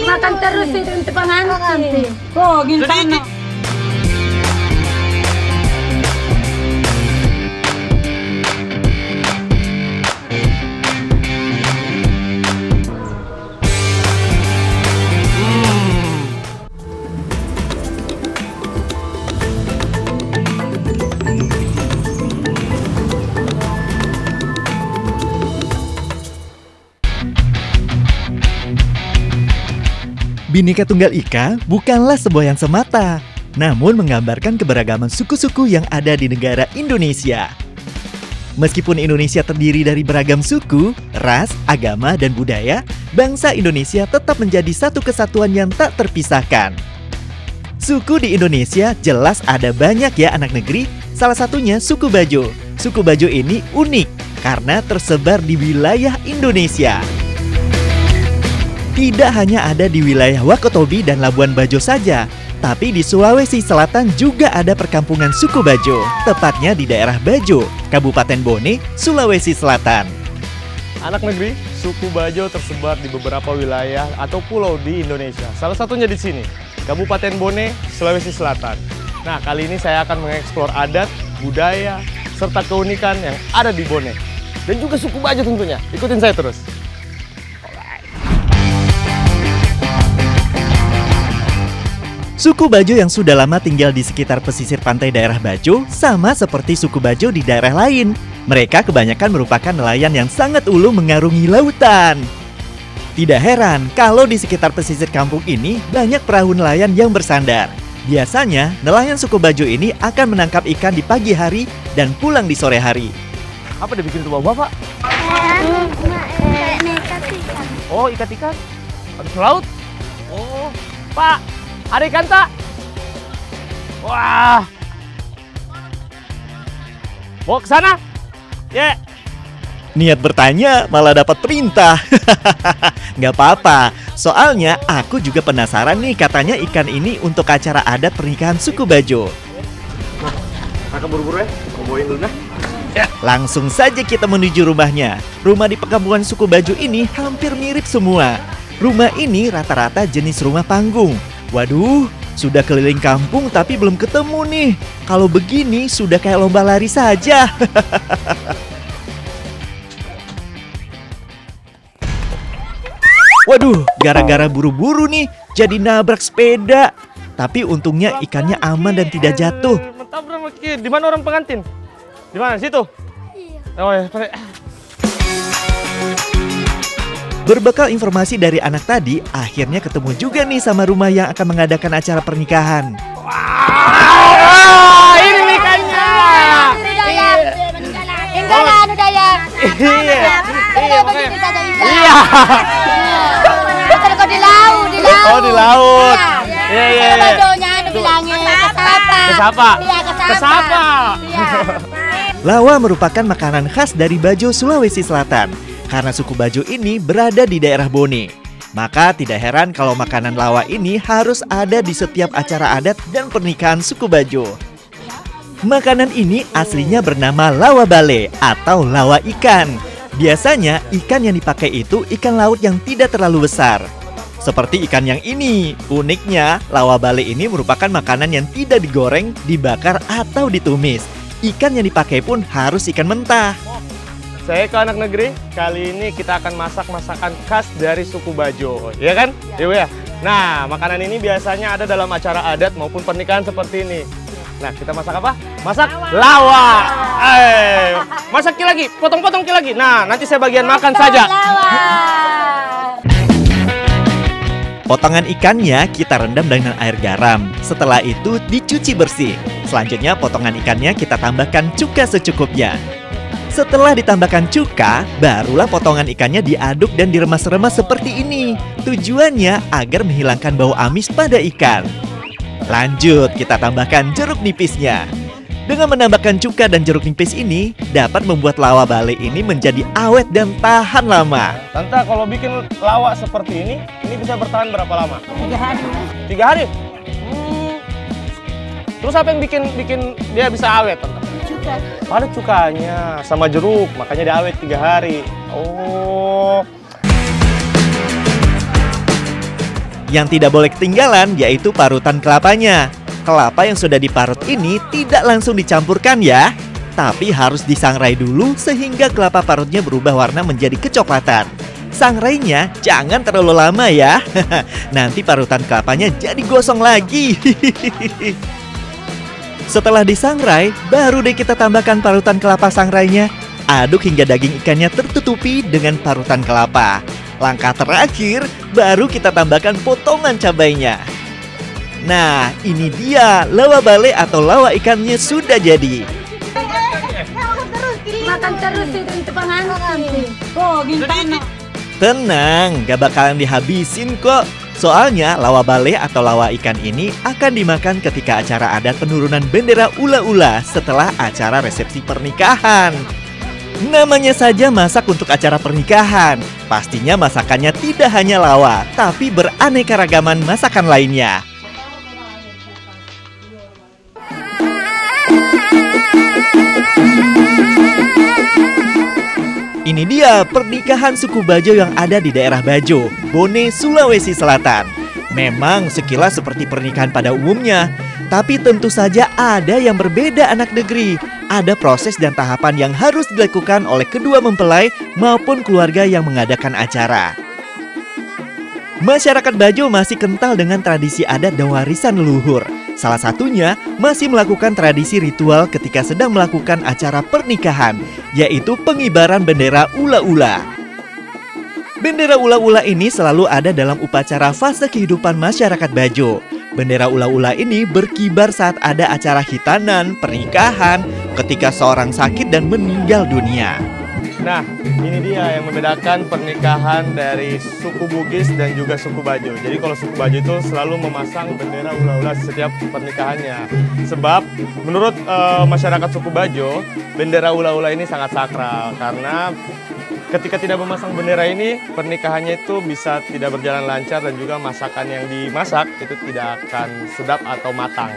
Makan terus itu untuk pengantin. Oh, gimana? Bhinneka Tunggal Ika bukanlah semboyan semata, namun menggambarkan keberagaman suku-suku yang ada di negara Indonesia. Meskipun Indonesia terdiri dari beragam suku, ras, agama, dan budaya, bangsa Indonesia tetap menjadi satu kesatuan yang tak terpisahkan. Suku di Indonesia jelas ada banyak ya anak negeri, salah satunya suku Bajo. Suku Bajo ini unik karena tersebar di wilayah Indonesia. Tidak hanya ada di wilayah Wakatobi dan Labuan Bajo saja, tapi di Sulawesi Selatan juga ada perkampungan suku Bajo, tepatnya di daerah Bajo, Kabupaten Bone, Sulawesi Selatan. Anak negeri, suku Bajo tersebar di beberapa wilayah atau pulau di Indonesia. Salah satunya di sini, Kabupaten Bone, Sulawesi Selatan. Nah, kali ini saya akan mengeksplor adat, budaya, serta keunikan yang ada di Bone. Dan juga suku Bajo tentunya. Ikutin saya terus. Suku Bajo yang sudah lama tinggal di sekitar pesisir pantai daerah Bajo sama seperti suku Bajo di daerah lain. Mereka kebanyakan merupakan nelayan yang sangat ulu mengarungi lautan. Tidak heran kalau di sekitar pesisir kampung ini banyak perahu nelayan yang bersandar. Biasanya, nelayan suku Bajo ini akan menangkap ikan di pagi hari dan pulang di sore hari. Apa dibikin rumah Bapak? Oh, ikan-ikan? Habis laut? Oh, Pak! Ada ikan tak? Wah. Mau ke sana? Ya. Niat bertanya malah dapat perintah. Nggak apa-apa, soalnya aku juga penasaran nih, katanya ikan ini untuk acara adat pernikahan suku Bajo. Nah, kakak buru-buru ya, mau bawain dulu nah. Ya. Langsung saja kita menuju rumahnya. Rumah di perkampungan suku Bajo ini hampir mirip semua. Rumah ini rata-rata jenis rumah panggung. Waduh, sudah keliling kampung tapi belum ketemu nih. Kalau begini sudah kayak lomba lari saja. Waduh, gara-gara buru-buru nih jadi nabrak sepeda. Tapi untungnya ikannya aman dan tidak jatuh. Di mana orang pengantin? Di mana? Situ? Iya. Oh ya, Berbekal informasi dari anak tadi, akhirnya ketemu juga nih sama rumah yang akan mengadakan acara pernikahan. Wah, ini ikannya. Iya. Di laut. Oh, di laut. Iya, iya. Bajonya bilangnya kesapa. Iya, Kesapa. Lawa merupakan makanan khas dari Bajo, Sulawesi Selatan. Karena suku Bajo ini berada di daerah Bone, maka tidak heran kalau makanan lawa ini harus ada di setiap acara adat dan pernikahan suku Bajo. Makanan ini aslinya bernama lawa bale atau lawa ikan. Biasanya ikan yang dipakai itu ikan laut yang tidak terlalu besar. Seperti ikan yang ini, uniknya lawa bale ini merupakan makanan yang tidak digoreng, dibakar atau ditumis. Ikan yang dipakai pun harus ikan mentah. Saya ke anak negeri, kali ini kita akan masak masakan khas dari suku Bajo, ya kan? Iya ya. Nah, makanan ini biasanya ada dalam acara adat maupun pernikahan seperti ini. Nah, kita masak apa? Masak lawa. Masak lagi, potong-potong lagi. Nah, nanti saya bagian makan saja. Potongan ikannya kita rendam dengan air garam. Setelah itu dicuci bersih. Selanjutnya potongan ikannya kita tambahkan cuka secukupnya. Setelah ditambahkan cuka, barulah potongan ikannya diaduk dan diremas-remas seperti ini. Tujuannya agar menghilangkan bau amis pada ikan. Lanjut, kita tambahkan jeruk nipisnya. Dengan menambahkan cuka dan jeruk nipis ini, dapat membuat lawa bale ini menjadi awet dan tahan lama. Tante, kalau bikin lawa seperti ini bisa bertahan berapa lama? 3 hari. 3 hari? Terus apa yang bikin dia bisa awet, Tante? Cuka. Ada cukanya sama jeruk, makanya dia awet 3 hari. Oh. Yang tidak boleh ketinggalan yaitu parutan kelapanya. Kelapa yang sudah diparut ini tidak langsung dicampurkan ya, tapi harus disangrai dulu sehingga kelapa parutnya berubah warna menjadi kecoklatan. Sangrainya jangan terlalu lama ya, nanti parutan kelapanya jadi gosong lagi. Setelah disangrai, baru deh kita tambahkan parutan kelapa sangrainya. Aduk hingga daging ikannya tertutupi dengan parutan kelapa. Langkah terakhir, baru kita tambahkan potongan cabainya. Nah, ini dia lawa bale atau lawa ikannya sudah jadi. Makan terus itu pengantin. Oh, gimana? Tenang, gak bakalan dihabisin kok. Soalnya lawa bale atau lawa ikan ini akan dimakan ketika acara adat penurunan bendera ula-ula setelah acara resepsi pernikahan. Namanya saja masak untuk acara pernikahan. Pastinya masakannya tidak hanya lawa, tapi beraneka ragaman masakan lainnya. Ini dia pernikahan suku Bajo yang ada di daerah Bajo, Bone, Sulawesi Selatan. Memang sekilas seperti pernikahan pada umumnya, tapi tentu saja ada yang berbeda anak negeri. Ada proses dan tahapan yang harus dilakukan oleh kedua mempelai maupun keluarga yang mengadakan acara. Masyarakat Bajo masih kental dengan tradisi adat dan warisan leluhur. Salah satunya masih melakukan tradisi ritual ketika sedang melakukan acara pernikahan, yaitu pengibaran bendera ula-ula. Bendera ula-ula ini selalu ada dalam upacara fase kehidupan masyarakat Bajo. Bendera ula-ula ini berkibar saat ada acara hitanan, pernikahan, ketika seorang sakit dan meninggal dunia. Nah, ini dia yang membedakan pernikahan dari suku Bugis dan juga suku Bajo. Jadi kalau suku Bajo itu selalu memasang bendera ula-ula setiap pernikahannya. Sebab menurut masyarakat suku Bajo, bendera ula-ula ini sangat sakral. Karena ketika tidak memasang bendera ini, pernikahannya itu bisa tidak berjalan lancar dan juga masakan yang dimasak itu tidak akan sedap atau matang.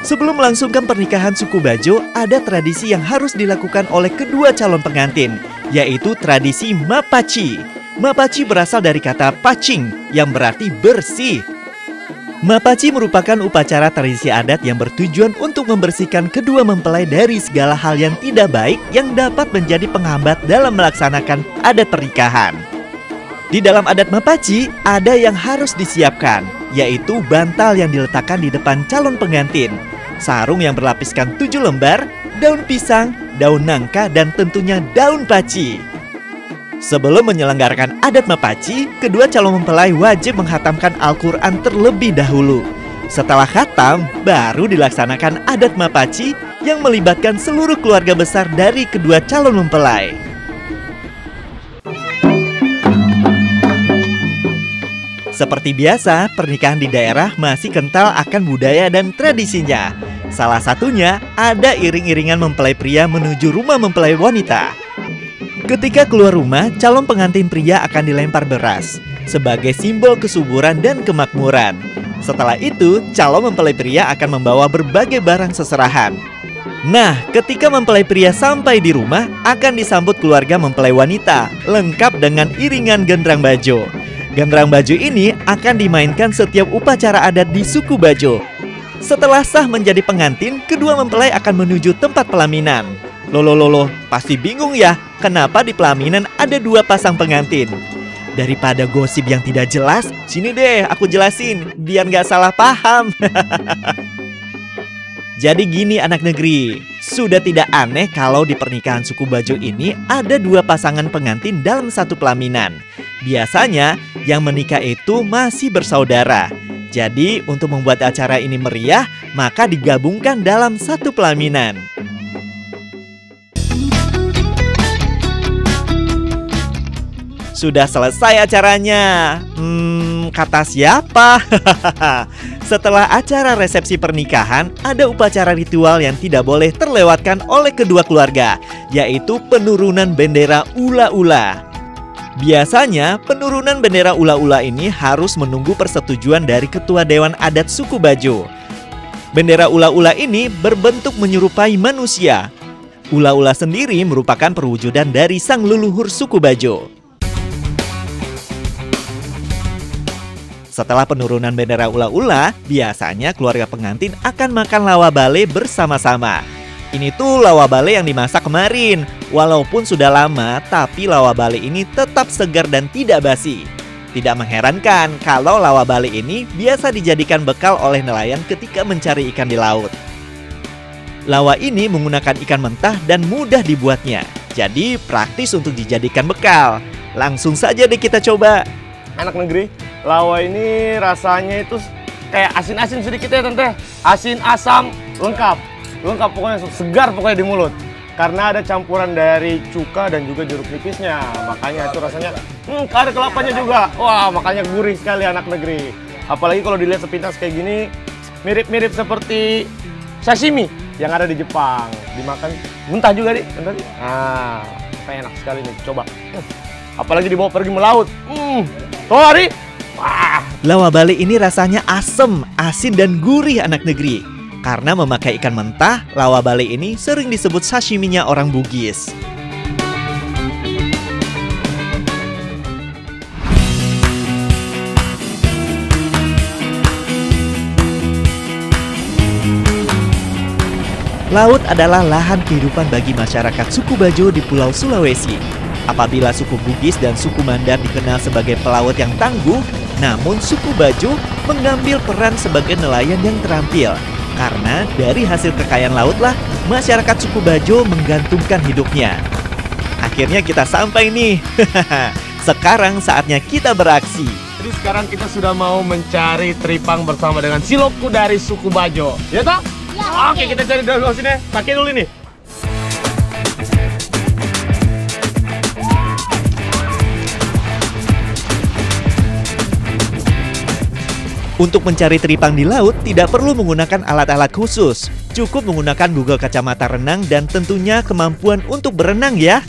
Sebelum melangsungkan pernikahan suku Bajo, ada tradisi yang harus dilakukan oleh kedua calon pengantin, yaitu tradisi mapaci. Mapaci berasal dari kata pacing, yang berarti bersih. Mapaci merupakan upacara tradisi adat yang bertujuan untuk membersihkan kedua mempelai dari segala hal yang tidak baik yang dapat menjadi penghambat dalam melaksanakan adat pernikahan. Di dalam adat mapaci, ada yang harus disiapkan, yaitu bantal yang diletakkan di depan calon pengantin, sarung yang berlapiskan 7 lembar, daun pisang, daun nangka, dan tentunya daun paci. Sebelum menyelenggarakan adat mapaci, kedua calon mempelai wajib menghatamkan Al-Quran terlebih dahulu. Setelah khatam, baru dilaksanakan adat mapaci yang melibatkan seluruh keluarga besar dari kedua calon mempelai. Seperti biasa, pernikahan di daerah masih kental akan budaya dan tradisinya. Salah satunya ada iring-iringan mempelai pria menuju rumah mempelai wanita. Ketika keluar rumah, calon pengantin pria akan dilempar beras sebagai simbol kesuburan dan kemakmuran. Setelah itu, calon mempelai pria akan membawa berbagai barang seserahan. Nah, ketika mempelai pria sampai di rumah, akan disambut keluarga mempelai wanita, lengkap dengan iringan gendrang bajo. Gendrang bajo ini akan dimainkan setiap upacara adat di suku Bajo. Setelah sah menjadi pengantin, kedua mempelai akan menuju tempat pelaminan. Loh, pasti bingung ya, kenapa di pelaminan ada 2 pasang pengantin? Daripada gosip yang tidak jelas, sini deh aku jelasin, biar nggak salah paham. Jadi gini anak negeri, sudah tidak aneh kalau di pernikahan suku Bajo ini ada 2 pasangan pengantin dalam satu pelaminan. Biasanya yang menikah itu masih bersaudara. Jadi untuk membuat acara ini meriah, maka digabungkan dalam satu pelaminan. Sudah selesai acaranya. Kata siapa? Setelah acara resepsi pernikahan, ada upacara ritual yang tidak boleh terlewatkan oleh kedua keluarga, yaitu penurunan bendera ula-ula. Biasanya, penurunan bendera ula-ula ini harus menunggu persetujuan dari Ketua Dewan Adat Suku Bajo. Bendera ula-ula ini berbentuk menyerupai manusia. Ula-ula sendiri merupakan perwujudan dari sang leluhur suku Bajo. Setelah penurunan bendera ula-ula, biasanya keluarga pengantin akan makan lawa bale bersama-sama. Ini tuh lawa bale yang dimasak kemarin. Walaupun sudah lama, tapi lawa bale ini tetap segar dan tidak basi. Tidak mengherankan kalau lawa bale ini biasa dijadikan bekal oleh nelayan ketika mencari ikan di laut. Lawa ini menggunakan ikan mentah dan mudah dibuatnya. Jadi praktis untuk dijadikan bekal. Langsung saja deh kita coba. Anak negeri, lawa ini rasanya itu kayak asin-asin sedikit ya tante. Asin, asam, lengkap. Lengkap pokoknya, segar pokoknya di mulut. Karena ada campuran dari cuka dan juga jeruk nipisnya. Makanya itu rasanya, ada kelapanya juga. Wah, makanya gurih sekali anak negeri. Apalagi kalau dilihat sepintas kayak gini, mirip-mirip seperti sashimi yang ada di Jepang. Dimakan mentah juga nih. Nah, kayak enak sekali nih, coba. Apalagi dibawa pergi melaut. Tuh Ari. Wah. Lawa bale ini rasanya asem, asin dan gurih anak negeri. Karena memakai ikan mentah, lawa bale ini sering disebut sashiminya orang Bugis. Laut adalah lahan kehidupan bagi masyarakat suku Bajo di Pulau Sulawesi. Apabila suku Bugis dan suku Mandar dikenal sebagai pelaut yang tangguh, namun suku Bajo mengambil peran sebagai nelayan yang terampil. Karena dari hasil kekayaan lautlah masyarakat suku Bajo menggantungkan hidupnya. Akhirnya kita sampai nih. Sekarang saatnya kita beraksi. Jadi sekarang kita sudah mau mencari teripang bersama dengan silopku dari suku Bajo. Ya toh? Ya, oke, kita cari dulu sini. Pakai dulu nih. Untuk mencari teripang di laut, tidak perlu menggunakan alat-alat khusus. Cukup menggunakan Google kacamata renang dan tentunya kemampuan untuk berenang ya.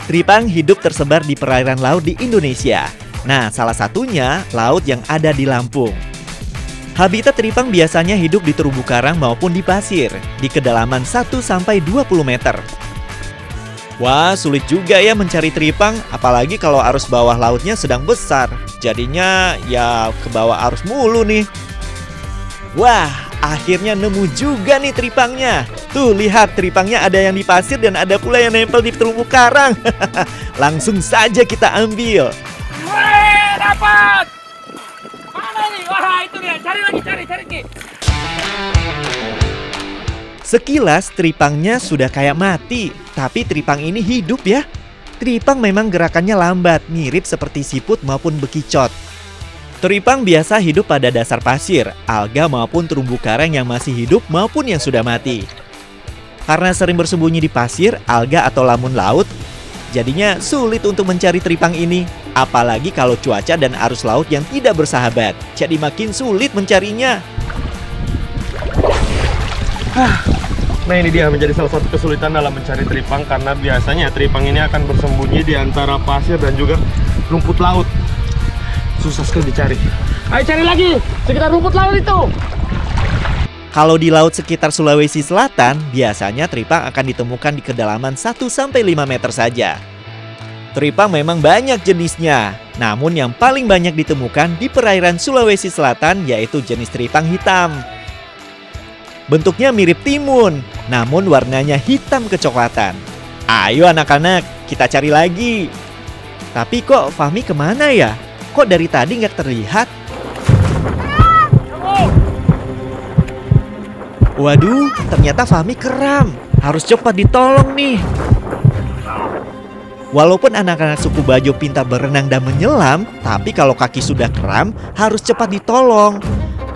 Teripang hidup tersebar di perairan laut di Indonesia. Nah, salah satunya laut yang ada di Lampung. Habitat teripang biasanya hidup di terumbu karang maupun di pasir, di kedalaman 1-20 meter. Wah, sulit juga ya mencari teripang, apalagi kalau arus bawah lautnya sedang besar. Jadinya ya ke bawah arus mulu nih. Wah, akhirnya nemu juga nih teripangnya. Tuh, lihat teripangnya ada yang di pasir dan ada pula yang nempel di terumbu karang. Langsung saja kita ambil. Wih, dapat! Mana nih? Wah, itu dia. Cari lagi, cari. Sekilas teripangnya sudah kayak mati, tapi teripang ini hidup ya. Teripang memang gerakannya lambat, mirip seperti siput maupun bekicot. Teripang biasa hidup pada dasar pasir, alga maupun terumbu karang yang masih hidup maupun yang sudah mati. Karena sering bersembunyi di pasir, alga atau lamun laut, jadinya sulit untuk mencari teripang ini. Apalagi kalau cuaca dan arus laut yang tidak bersahabat, jadi makin sulit mencarinya. Nah, ini dia menjadi salah satu kesulitan dalam mencari teripang karena biasanya teripang ini akan bersembunyi di antara pasir dan juga rumput laut. Susah sekali dicari. Ayo cari lagi sekitar rumput laut itu. Kalau di laut sekitar Sulawesi Selatan, biasanya teripang akan ditemukan di kedalaman 1-5 meter saja. Teripang memang banyak jenisnya, namun yang paling banyak ditemukan di perairan Sulawesi Selatan yaitu jenis teripang hitam. Bentuknya mirip timun, namun warnanya hitam kecoklatan. Ayo anak-anak, kita cari lagi. Tapi kok Fahmi kemana ya? Kok dari tadi nggak terlihat? Waduh, ternyata Fahmi keram. Harus cepat ditolong nih. Walaupun anak-anak suku Bajo pintar berenang dan menyelam, tapi kalau kaki sudah kram, harus cepat ditolong.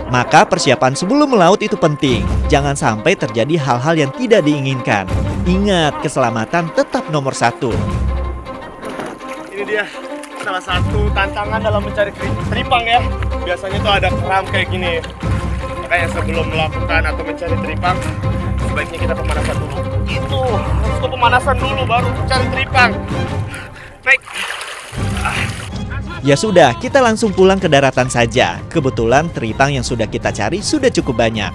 Maka persiapan sebelum melaut itu penting. Jangan sampai terjadi hal-hal yang tidak diinginkan. Ingat, keselamatan tetap nomor 1. Ini dia salah satu tantangan dalam mencari teripang ya. Biasanya tuh ada keram kayak gini. Makanya sebelum melakukan atau mencari teripang, sebaiknya kita pemanasan dulu. Itu harus pemanasan dulu baru cari teripang. Naik. Ya sudah, kita langsung pulang ke daratan saja. Kebetulan teripang yang sudah kita cari sudah cukup banyak.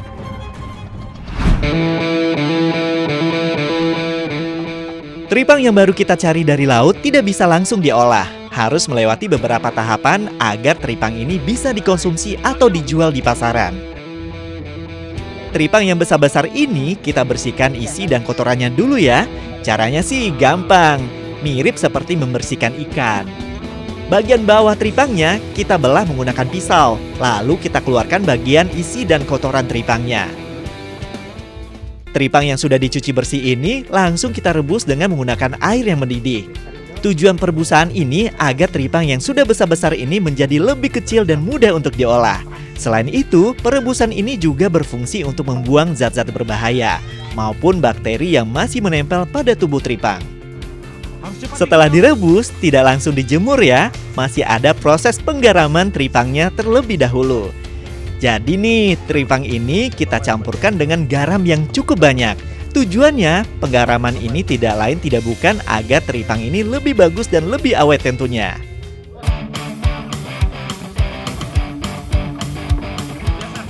Teripang yang baru kita cari dari laut tidak bisa langsung diolah. Harus melewati beberapa tahapan agar teripang ini bisa dikonsumsi atau dijual di pasaran. Teripang yang besar-besar ini kita bersihkan isi dan kotorannya dulu ya. Caranya sih gampang, mirip seperti membersihkan ikan. Bagian bawah teripangnya kita belah menggunakan pisau, lalu kita keluarkan bagian isi dan kotoran teripangnya. Teripang yang sudah dicuci bersih ini langsung kita rebus dengan menggunakan air yang mendidih. Tujuan perebusan ini agar teripang yang sudah besar-besar ini menjadi lebih kecil dan mudah untuk diolah. Selain itu, perebusan ini juga berfungsi untuk membuang zat-zat berbahaya maupun bakteri yang masih menempel pada tubuh teripang. Setelah direbus, tidak langsung dijemur ya, masih ada proses penggaraman teripangnya terlebih dahulu. Jadi nih, teripang ini kita campurkan dengan garam yang cukup banyak. Tujuannya, penggaraman ini tidak lain tidak bukan agar teripang ini lebih bagus dan lebih awet tentunya.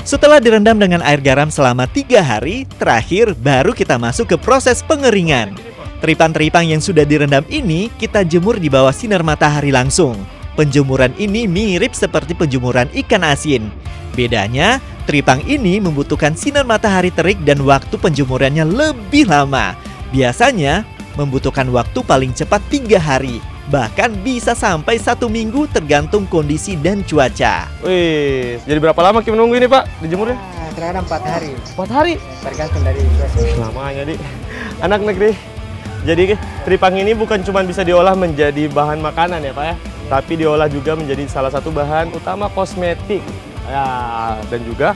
Setelah direndam dengan air garam selama 3 hari, terakhir baru kita masuk ke proses pengeringan. Teripang-teripang yang sudah direndam ini kita jemur di bawah sinar matahari langsung. Penjemuran ini mirip seperti penjemuran ikan asin. Bedanya, teripang ini membutuhkan sinar matahari terik dan waktu penjemurannya lebih lama. Biasanya membutuhkan waktu paling cepat 3 hari. Bahkan bisa sampai 1 minggu tergantung kondisi dan cuaca. Wih, jadi berapa lama Kim menunggu ini Pak dijemurnya? Terkadang 4 hari. 4 hari? Tergantung dari cuaca. Lamanya di anak negeri. Jadi teripang ini bukan cuma bisa diolah menjadi bahan makanan ya Pak ya, tapi diolah juga menjadi salah satu bahan utama kosmetik. Ya, dan juga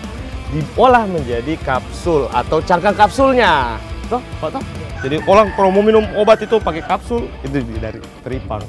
diolah menjadi kapsul atau cangkang kapsulnya. Toh, Pak toh? Jadi orang kalau mau minum obat itu pakai kapsul itu dari teripang.